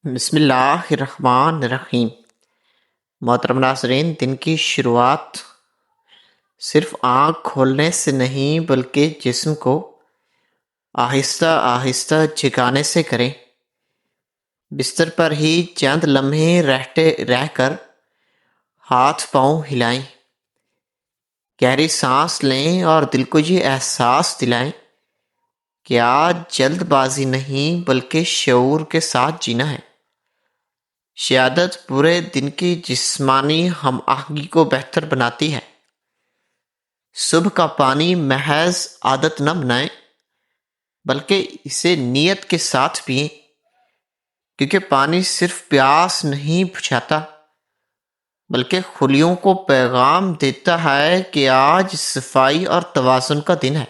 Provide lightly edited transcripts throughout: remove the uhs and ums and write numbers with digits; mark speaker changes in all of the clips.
Speaker 1: بسم اللہ الرحمن الرحیم۔ محترم ناظرین، دن کی شروعات صرف آنکھ کھولنے سے نہیں بلکہ جسم کو آہستہ آہستہ جگانے سے کریں۔ بستر پر ہی چند لمحے رہ کر ہاتھ پاؤں ہلائیں، گہری سانس لیں اور دل کو یہ احساس دلائیں کہ آج جلد بازی نہیں بلکہ شعور کے ساتھ جینا ہے۔ عادت پورے دن کی جسمانی ہم آہنگی کو بہتر بناتی ہے۔ صبح کا پانی محض عادت نہ بنائیں بلکہ اسے نیت کے ساتھ پئیں، کیونکہ پانی صرف پیاس نہیں بجھاتا بلکہ خلیوں کو پیغام دیتا ہے کہ آج صفائی اور توازن کا دن ہے۔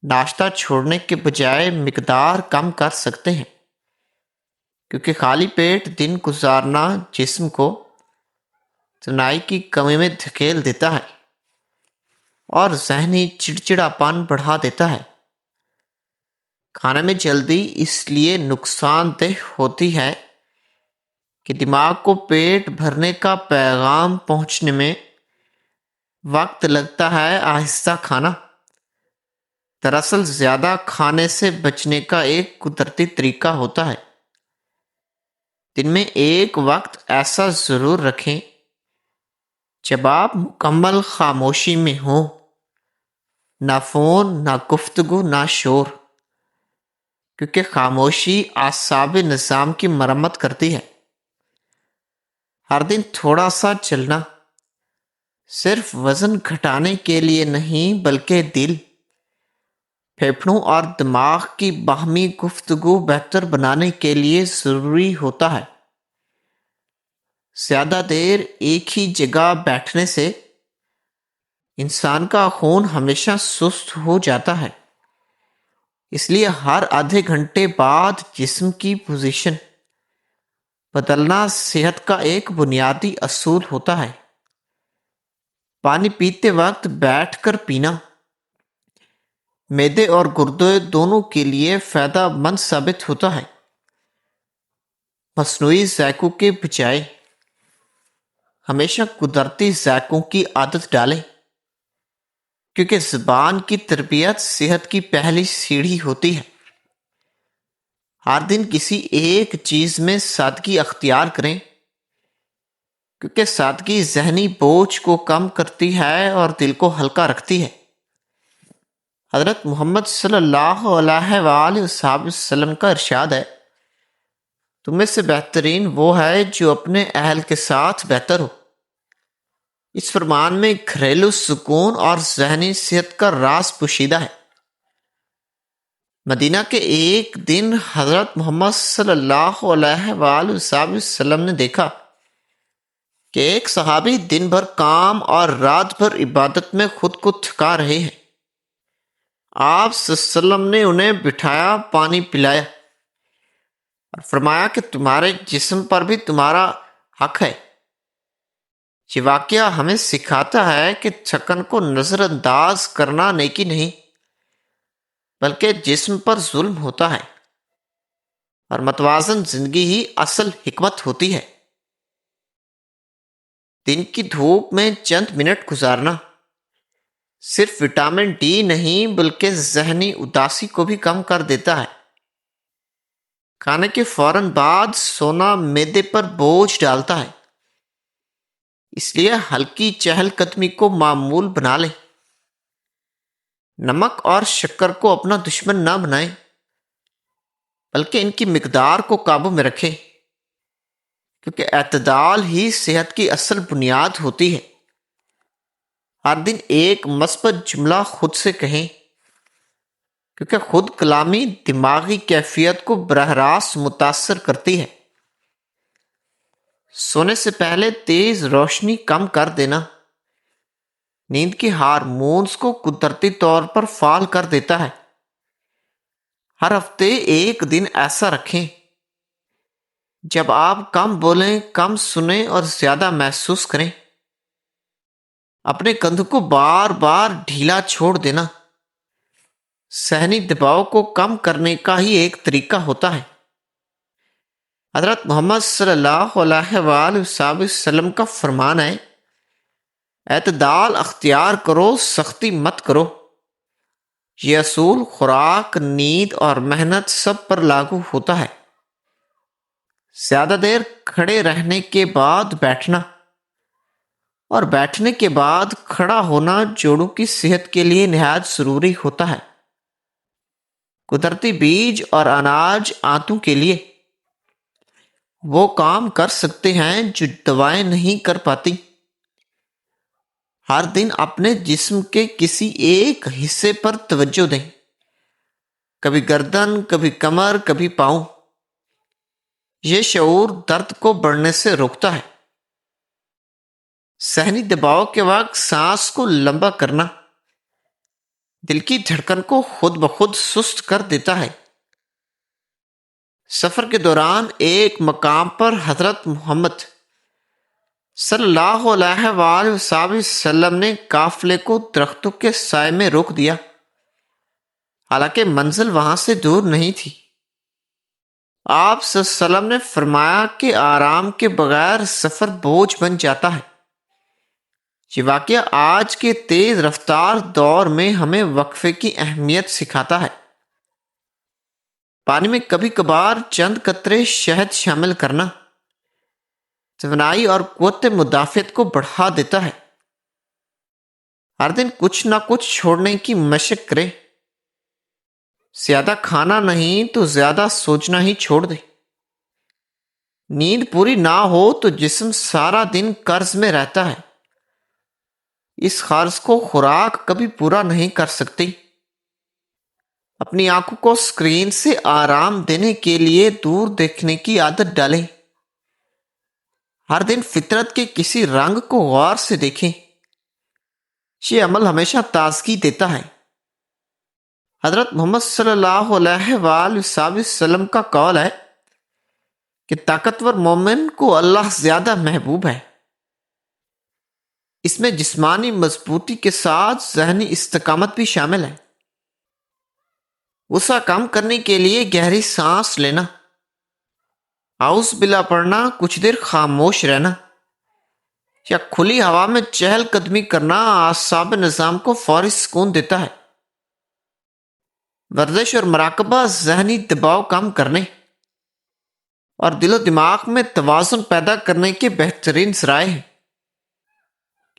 Speaker 1: ناشتہ چھوڑنے کے بجائے مقدار کم کر سکتے ہیں، کیونکہ خالی پیٹ دن گزارنا جسم کو توانائی کی کمی میں دھکیل دیتا ہے اور ذہنی چڑچڑاپن بڑھا دیتا ہے۔ کھانے میں جلدی اس لیے نقصان دہ ہوتی ہے کہ دماغ کو پیٹ بھرنے کا پیغام پہنچنے میں وقت لگتا ہے۔ آہستہ کھانا دراصل زیادہ کھانے سے بچنے کا ایک قدرتی طریقہ ہوتا ہے۔ دن میں ایک وقت ایسا ضرور رکھیں جب آپ مکمل خاموشی میں ہوں، نہ فون، نہ گفتگو، نہ شور، کیونکہ خاموشی اعصاب نظام کی مرمت کرتی ہے۔ ہر دن تھوڑا سا چلنا صرف وزن گھٹانے کے لیے نہیں بلکہ دل، پھیپھڑوں اور دماغ کی باہمی گفتگو بہتر بنانے کے لیے ضروری ہوتا ہے۔ زیادہ دیر ایک ہی جگہ بیٹھنے سے انسان کا خون ہمیشہ سست ہو جاتا ہے، اس لیے ہر آدھے گھنٹے بعد جسم کی پوزیشن بدلنا صحت کا ایک بنیادی اصول ہوتا ہے۔ پانی پیتے وقت بیٹھ کر پینا معدے اور گردے دونوں کے لیے فائدہ مند ثابت ہوتا ہے۔ مصنوعی ذائقوں کے بجائے ہمیشہ قدرتی ذائقوں کی عادت ڈالیں، کیونکہ زبان کی تربیت صحت کی پہلی سیڑھی ہوتی ہے۔ ہر دن کسی ایک چیز میں سادگی اختیار کریں، کیونکہ سادگی ذہنی بوجھ کو کم کرتی ہے اور دل کو ہلکا رکھتی ہے۔ حضرت محمد صلی اللہ علیہ وآلہ وسلم کا ارشاد ہے، تم میں سے بہترین وہ ہے جو اپنے اہل کے ساتھ بہتر ہو۔ اس فرمان میں گھریلو سکون اور ذہنی صحت کا راز پوشیدہ ہے۔ مدینہ کے ایک دن حضرت محمد صلی اللہ علیہ وآلہ وسلم نے دیکھا کہ ایک صحابی دن بھر کام اور رات بھر عبادت میں خود کو تھکا رہے ہیں۔ آپ صلی اللہ علیہ وسلم نے انہیں بٹھایا، پانی پلایا اور فرمایا کہ تمہارے جسم پر بھی تمہارا حق ہے۔ یہ واقعہ ہمیں سکھاتا ہے کہ تھکن کو نظر انداز کرنا نیکی نہیں بلکہ جسم پر ظلم ہوتا ہے، اور متوازن زندگی ہی اصل حکمت ہوتی ہے۔ دن کی دھوپ میں چند منٹ گزارنا صرف وٹامن ڈی نہیں بلکہ ذہنی اداسی کو بھی کم کر دیتا ہے۔ کھانے کے فوراً بعد سونا معدے پر بوجھ ڈالتا ہے، اس لیے ہلکی چہل قدمی کو معمول بنا لیں۔ نمک اور شکر کو اپنا دشمن نہ بنائیں بلکہ ان کی مقدار کو قابو میں رکھیں، کیونکہ اعتدال ہی صحت کی اصل بنیاد ہوتی ہے۔ ہر دن ایک مثبت جملہ خود سے کہیں، کیونکہ خود کلامی دماغی کیفیت کو براہ راست متاثر کرتی ہے۔ سونے سے پہلے تیز روشنی کم کر دینا نیند کے ہارمونز کو قدرتی طور پر فعال کر دیتا ہے۔ ہر ہفتے ایک دن ایسا رکھیں جب آپ کم بولیں، کم سنیں اور زیادہ محسوس کریں۔ اپنے کندھوں کو بار بار ڈھیلا چھوڑ دینا ذہنی دباؤ کو کم کرنے کا ہی ایک طریقہ ہوتا ہے۔ حضرت محمد صلی اللہ علیہ وآلہ وسلم کا فرمان ہے، اعتدال اختیار کرو، سختی مت کرو۔ یہ اصول خوراک، نیند اور محنت سب پر لاگو ہوتا ہے۔ زیادہ دیر کھڑے رہنے کے بعد بیٹھنا اور بیٹھنے کے بعد کھڑا ہونا جوڑوں کی صحت کے لیے نہایت ضروری ہوتا ہے۔ قدرتی بیج اور اناج آنتوں کے لیے وہ کام کر سکتے ہیں جو دوائیں نہیں کر پاتی۔ ہر دن اپنے جسم کے کسی ایک حصے پر توجہ دیں، کبھی گردن، کبھی کمر، کبھی پاؤں۔ یہ شعور درد کو بڑھنے سے روکتا ہے۔ ذہنی دباؤ کے وقت سانس کو لمبا کرنا دل کی دھڑکن کو خود بخود سست کر دیتا ہے۔ سفر کے دوران ایک مقام پر حضرت محمد صلی اللہ علیہ وآلہ وسلم نے قافلے کو درختوں کے سائے میں روک دیا، حالانکہ منزل وہاں سے دور نہیں تھی۔ آپ صلی اللہ علیہ وسلم نے فرمایا کہ آرام کے بغیر سفر بوجھ بن جاتا ہے۔ یہ واقعہ آج کے تیز رفتار دور میں ہمیں وقفے کی اہمیت سکھاتا ہے۔ پانی میں کبھی کبھار چند قطرے شہد شامل کرنا توانائی اور قوت مدافعت کو بڑھا دیتا ہے۔ ہر دن کچھ نہ کچھ چھوڑنے کی مشق کرے۔ زیادہ کھانا نہیں تو زیادہ سوچنا ہی چھوڑ دے۔ نیند پوری نہ ہو تو جسم سارا دن قرض میں رہتا ہے۔ اس قرض کو خوراک کبھی پورا نہیں کر سکتی۔ اپنی آنکھوں کو اسکرین سے آرام دینے کے لیے دور دیکھنے کی عادت ڈالیں۔ ہر دن فطرت کے کسی رنگ کو غور سے دیکھیں۔ یہ عمل ہمیشہ تازگی دیتا ہے۔ حضرت محمد صلی اللہ علیہ وآلہ وسلم کا قول ہے کہ طاقتور مومن کو اللہ زیادہ محبوب ہے۔ اس میں جسمانی مضبوطی کے ساتھ ذہنی استقامت بھی شامل ہے۔ غصہ کم کرنے کے لیے گہری سانس لینا، اعوذ باللہ پڑھنا، کچھ دیر خاموش رہنا یا کھلی ہوا میں چہل قدمی کرنا اعصاب نظام کو فوری سکون دیتا ہے۔ ورزش اور مراقبہ ذہنی دباؤ کم کرنے اور دل و دماغ میں توازن پیدا کرنے کے بہترین ذرائع ہیں۔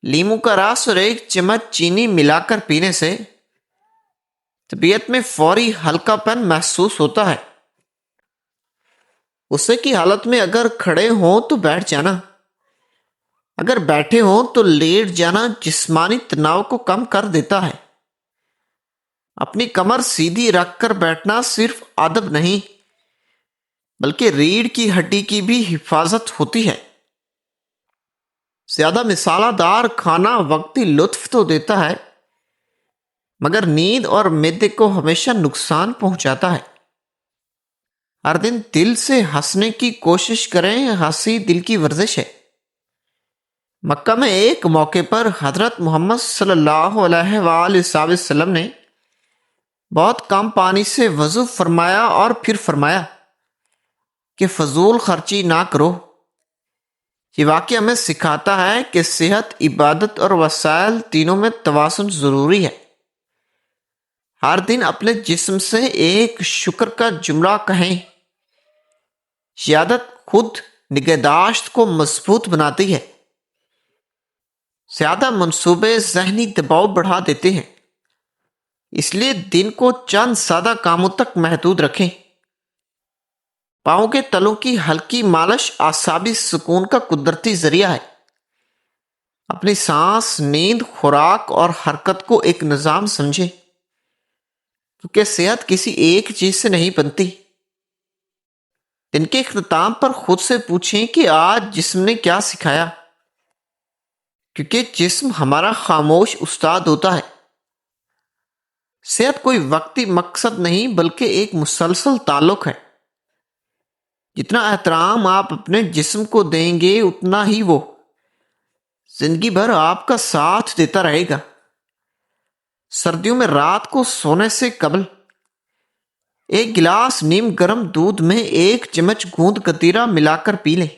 Speaker 1: لیموں کا رس اور ایک چمچ چینی ملا کر پینے سے طبیعت میں فوری ہلکا پن محسوس ہوتا ہے۔ غصے کی حالت میں اگر کھڑے ہوں تو بیٹھ جانا، اگر بیٹھے ہوں تو لیٹ جانا جسمانی تناؤ کو کم کر دیتا ہے۔ اپنی کمر سیدھی رکھ کر بیٹھنا صرف ادب نہیں بلکہ ریڑھ کی ہڈی کی بھی حفاظت ہوتی ہے۔ زیادہ مسالہ دار کھانا وقتی لطف تو دیتا ہے مگر نیند اور معدے کو ہمیشہ نقصان پہنچاتا ہے۔ ہر دن دل سے ہنسنے کی کوشش کریں، ہنسی دل کی ورزش ہے۔ مکہ میں ایک موقع پر حضرت محمد صلی اللہ علیہ وآلہ وسلم نے بہت کم پانی سے وضو فرمایا اور پھر فرمایا کہ فضول خرچی نہ کرو۔ یہ واقعہ ہمیں سکھاتا ہے کہ صحت، عبادت اور وسائل تینوں میں توازن ضروری ہے۔ ہر دن اپنے جسم سے ایک شکر کا جملہ کہیں۔ یہ عادت خود نگہداشت کو مضبوط بناتی ہے۔ زیادہ منصوبے ذہنی دباؤ بڑھا دیتے ہیں، اس لیے دن کو چند سادہ کاموں تک محدود رکھیں۔ پاؤں کے تلوں کی ہلکی مالش اعصابی سکون کا قدرتی ذریعہ ہے۔ اپنی سانس، نیند، خوراک اور حرکت کو ایک نظام سمجھیں، کیونکہ صحت کسی ایک چیز سے نہیں بنتی۔ دن کے اختتام پر خود سے پوچھیں کہ آج جسم نے کیا سکھایا، کیونکہ جسم ہمارا خاموش استاد ہوتا ہے۔ صحت کوئی وقتی مقصد نہیں بلکہ ایک مسلسل تعلق ہے۔ جتنا احترام آپ اپنے جسم کو دیں گے اتنا ہی وہ زندگی بھر آپ کا ساتھ دیتا رہے گا۔ سردیوں میں رات کو سونے سے قبل ایک گلاس نیم گرم دودھ میں 1 چمچ گوند کتیرا ملا کر پی لیں۔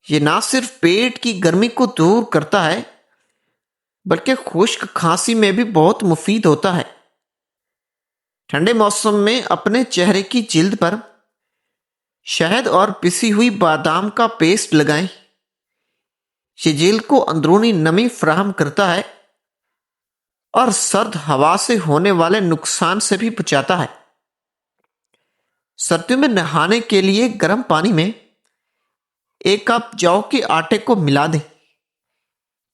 Speaker 1: یہ نہ صرف پیٹ کی گرمی کو دور کرتا ہے بلکہ خشک کھانسی میں بھی بہت مفید ہوتا ہے۔ ٹھنڈے موسم میں اپنے چہرے کی جلد پر شہد اور پسی ہوئی بادام کا پیسٹ لگائیں۔ یہ جلد کو اندرونی نمی فراہم کرتا ہے اور سرد ہوا سے ہونے والے نقصان سے بھی بچاتا ہے۔ سردیوں میں نہانے کے لیے گرم پانی میں 1 کپ جو کے آٹے کو ملا دیں۔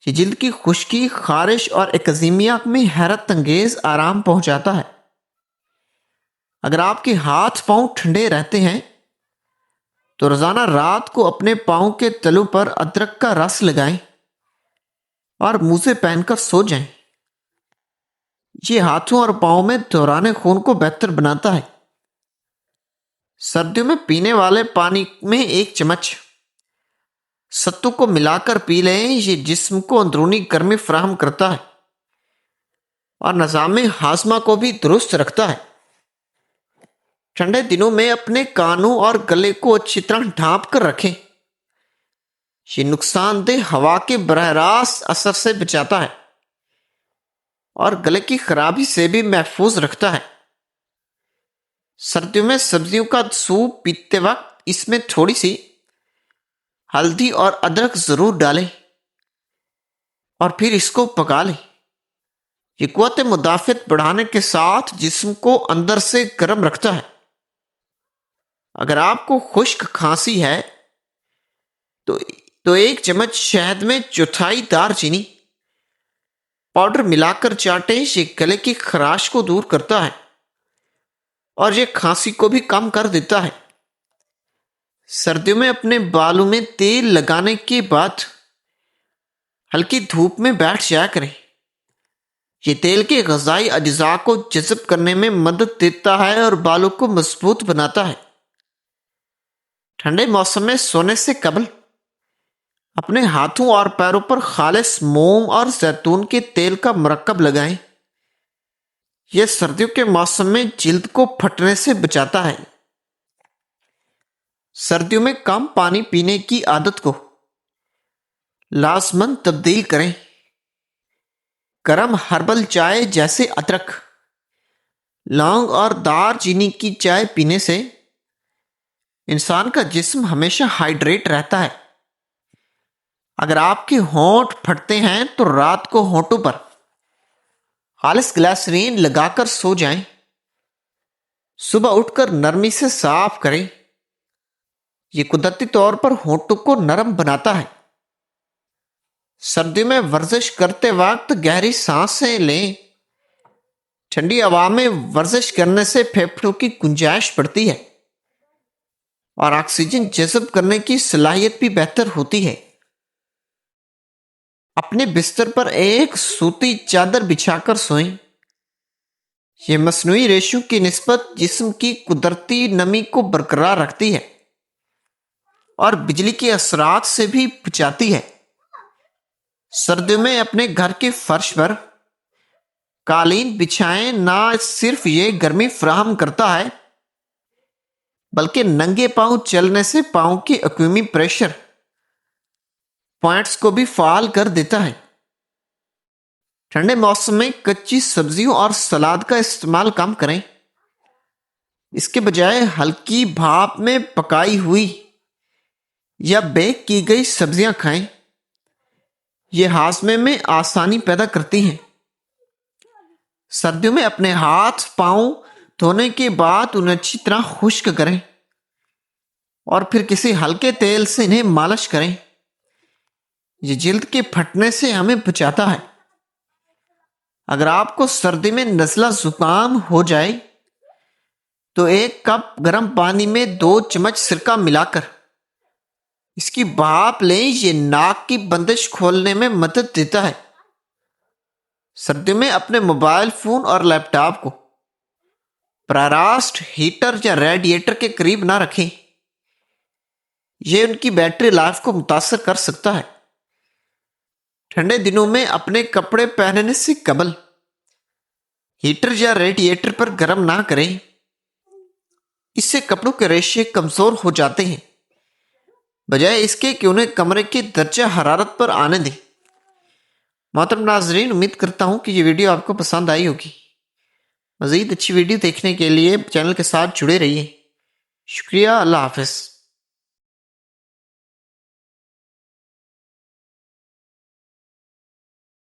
Speaker 1: یہ جلد کی خشکی، خارش اور ایکزیمیا میں حیرت انگیز آرام پہنچاتا ہے۔ اگر آپ کے ہاتھ پاؤں ٹھنڈے رہتے ہیں تو روزانہ رات کو اپنے پاؤں کے تلوں پر ادرک کا رس لگائیں اور موزے پہن کر سو جائیں۔ یہ ہاتھوں اور پاؤں میں دوران خون کو بہتر بناتا ہے۔ سردیوں میں پینے والے پانی میں 1 چمچ ستو کو ملا کر پی لیں۔ یہ جسم کو اندرونی گرمی فراہم کرتا ہے اور نظام ہاضمہ کو بھی درست رکھتا ہے۔ ٹھنڈے دنوں میں اپنے کانوں اور گلے کو اچھی طرح ڈھانپ کر رکھیں۔ یہ نقصان دہ ہوا کے براہ راست اثر سے بچاتا ہے اور گلے کی خرابی سے بھی محفوظ رکھتا ہے۔ سردیوں میں سبزیوں کا سوپ پیتے وقت اس میں تھوڑی سی ہلدی اور ادرک ضرور ڈالیں اور پھر اس کو پکا لیں۔ یہ قوت مدافعت بڑھانے کے ساتھ جسم کو اندر سے گرم رکھتا ہے۔ اگر آپ کو خشک کھانسی ہے تو 1 چمچ شہد میں 1/4 دار چینی پاؤڈر ملا کر چاٹیں۔ یہ گلے کی خراش کو دور کرتا ہے اور یہ کھانسی کو بھی کم کر دیتا ہے۔ سردیوں میں اپنے بالوں میں تیل لگانے کے بعد ہلکی دھوپ میں بیٹھ جایا کریں۔ یہ تیل کے غذائی اجزاء کو جذب کرنے میں مدد دیتا ہے اور بالوں کو مضبوط بناتا ہے۔ ٹھنڈے موسم میں سونے سے قبل اپنے ہاتھوں اور پیروں پر خالص موم اور زیتون کے تیل کا مرکب لگائیں۔ یہ سردیوں کے موسم میں جلد کو پھٹنے سے بچاتا ہے۔ سردیوں میں کم پانی پینے کی عادت کو لازماً تبدیل کریں۔ گرم ہربل چائے جیسے ادرک، لونگ اور دار چینی کی چائے پینے سے انسان کا جسم ہمیشہ ہائیڈریٹ رہتا ہے۔ اگر آپ کے ہونٹ پھٹتے ہیں تو رات کو ہونٹوں پر خالص گلیسرین لگا کر سو جائیں۔ صبح اٹھ کر نرمی سے صاف کریں۔ یہ قدرتی طور پر ہونٹوں کو نرم بناتا ہے۔ سردیوں میں ورزش کرتے وقت گہری سانسیں لیں۔ ٹھنڈی ہوا میں ورزش کرنے سے پھیپھڑوں کی گنجائش بڑھتی ہے اور آکسیجن جذب کرنے کی صلاحیت بھی بہتر ہوتی ہے۔ اپنے بستر پر ایک سوتی چادر بچھا کر سوئیں۔ یہ مصنوعی ریشوں کی نسبت جسم کی قدرتی نمی کو برقرار رکھتی ہے اور بجلی کے اثرات سے بھی بچاتی ہے۔ سردیوں میں اپنے گھر کے فرش پر قالین بچھائیں۔ نہ صرف یہ گرمی فراہم کرتا ہے بلکہ ننگے پاؤں چلنے سے پاؤں کے عقیمی پریشر پوائنٹس کو بھی فعال کر دیتا ہے۔ ٹھنڈے موسم میں کچی سبزیوں اور سلاد کا استعمال کم کریں۔ اس کے بجائے ہلکی بھاپ میں پکائی ہوئی یا بیک کی گئی سبزیاں کھائیں۔ یہ ہاضمے میں آسانی پیدا کرتی ہیں۔ سردیوں میں اپنے ہاتھ پاؤں دھونے کے بعد انہیں اچھی طرح خشک کریں اور پھر کسی ہلکے تیل سے انہیں مالش کریں۔ یہ جلد کے پھٹنے سے ہمیں بچاتا ہے۔ اگر آپ کو سردی میں نزلہ زکام ہو جائے تو 1 کپ گرم پانی میں 2 چمچ سرکہ ملا کر اس کی بھاپ لیں۔ یہ ناک کی بندش کھولنے میں مدد دیتا ہے۔ سردیوں میں اپنے موبائل فون اور لیپ ٹاپ کو براہ راست ہیٹر یا ریڈیٹر کے قریب نہ رکھیں۔ یہ ان کی بیٹری لائف کو متاثر کر سکتا ہے۔ ٹھنڈے دنوں میں اپنے کپڑے پہننے سے قبل ہیٹر یا ریڈیٹر پر گرم نہ کریں۔ اس سے کپڑوں کے ریشے کمزور ہو جاتے ہیں، بجائے اس کے کہ انہیں کمرے کی درجہ حرارت پر آنے دیں۔ محترم ناظرین، امید کرتا ہوں کہ یہ ویڈیو آپ کو پسند آئی ہوگی۔ مزید اچھی ویڈیو دیکھنے کے لیے چینل کے ساتھ جڑے رہیے۔ شکریہ، اللہ حافظ۔